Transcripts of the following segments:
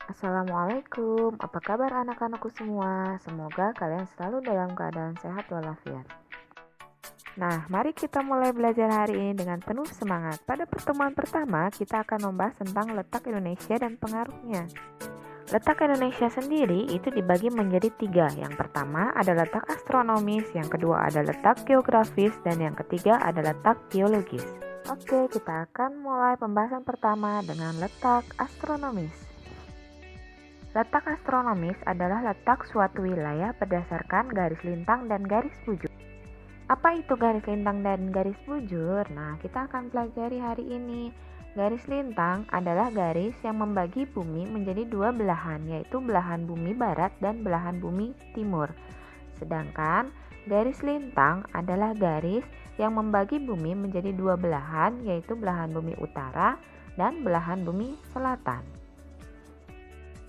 Assalamualaikum, apa kabar anak-anakku semua? Semoga kalian selalu dalam keadaan sehat walafiat. Nah, mari kita mulai belajar hari ini dengan penuh semangat. Pada pertemuan pertama, kita akan membahas tentang letak Indonesia dan pengaruhnya. Letak Indonesia sendiri itu dibagi menjadi 3. Yang pertama ada letak astronomis, yang kedua ada letak geografis, dan yang ketiga ada letak geologis. Oke, kita akan mulai pembahasan pertama dengan letak astronomis. Letak astronomis adalah letak suatu wilayah berdasarkan garis lintang dan garis bujur. Apa itu garis lintang dan garis bujur? Nah, kita akan pelajari hari ini. Garis lintang adalah garis yang membagi bumi menjadi dua belahan, yaitu belahan bumi barat dan belahan bumi timur. Sedangkan garis lintang adalah garis yang membagi bumi menjadi dua belahan, yaitu belahan bumi utara dan belahan bumi selatan.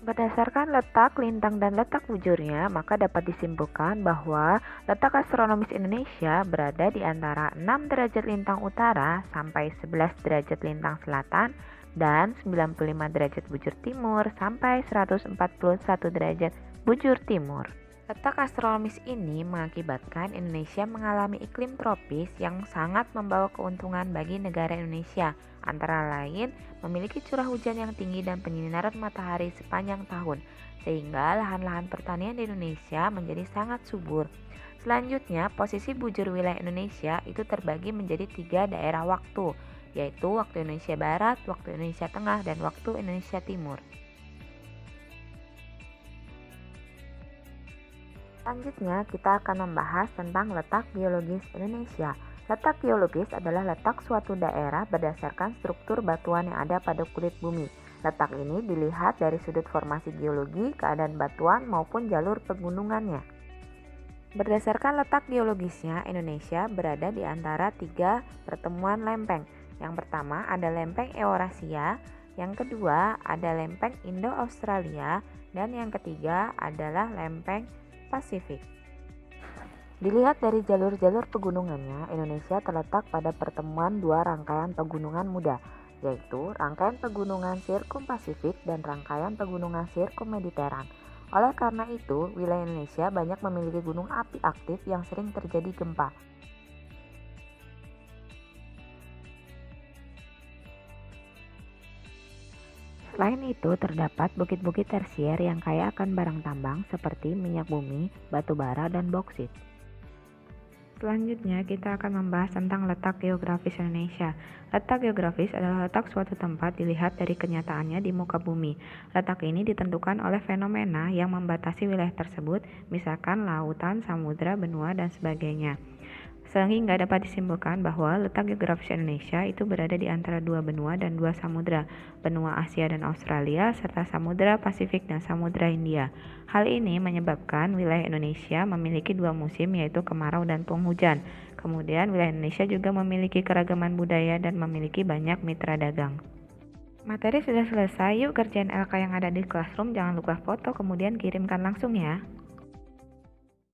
Berdasarkan letak lintang dan letak bujurnya, maka dapat disimpulkan bahwa letak astronomis Indonesia berada di antara 6 derajat lintang utara sampai 11 derajat lintang selatan dan 95 derajat bujur timur sampai 141 derajat bujur timur. Letak astronomis ini mengakibatkan Indonesia mengalami iklim tropis yang sangat membawa keuntungan bagi negara Indonesia, antara lain memiliki curah hujan yang tinggi dan penyinaran matahari sepanjang tahun, sehingga lahan-lahan pertanian di Indonesia menjadi sangat subur. Selanjutnya, posisi bujur wilayah Indonesia itu terbagi menjadi 3 daerah waktu, yaitu waktu Indonesia Barat, waktu Indonesia Tengah, dan waktu Indonesia Timur. Selanjutnya, kita akan membahas tentang letak geologis Indonesia. Letak geologis adalah letak suatu daerah berdasarkan struktur batuan yang ada pada kulit bumi. Letak ini dilihat dari sudut formasi geologi, keadaan batuan, maupun jalur pegunungannya. Berdasarkan letak geologisnya, Indonesia berada di antara 3 pertemuan lempeng. Yang pertama ada lempeng Eurasia, yang kedua ada lempeng Indo-Australia, dan yang ketiga adalah lempeng Pasifik. Dilihat dari jalur-jalur pegunungannya, Indonesia terletak pada pertemuan 2 rangkaian pegunungan muda, yaitu rangkaian pegunungan Sirkum-Pasifik dan rangkaian pegunungan Sirkum-Mediteran. Oleh karena itu, wilayah Indonesia banyak memiliki gunung api aktif yang sering terjadi gempa. Selain itu, terdapat bukit-bukit tersier yang kaya akan barang tambang seperti minyak bumi, batu bara, dan boksit. Selanjutnya, kita akan membahas tentang letak geografis Indonesia. Letak geografis adalah letak suatu tempat dilihat dari kenyataannya di muka bumi. Letak ini ditentukan oleh fenomena yang membatasi wilayah tersebut, misalkan lautan, samudra, benua, dan sebagainya. Sehingga dapat disimpulkan bahwa letak geografis Indonesia itu berada di antara 2 benua dan 2 samudra, benua Asia dan Australia, serta samudra Pasifik dan samudra Hindia. Hal ini menyebabkan wilayah Indonesia memiliki 2 musim, yaitu kemarau dan penghujan. Kemudian wilayah Indonesia juga memiliki keragaman budaya dan memiliki banyak mitra dagang. Materi sudah selesai, yuk kerjaan LK yang ada di Classroom jangan lupa foto kemudian kirimkan langsung ya.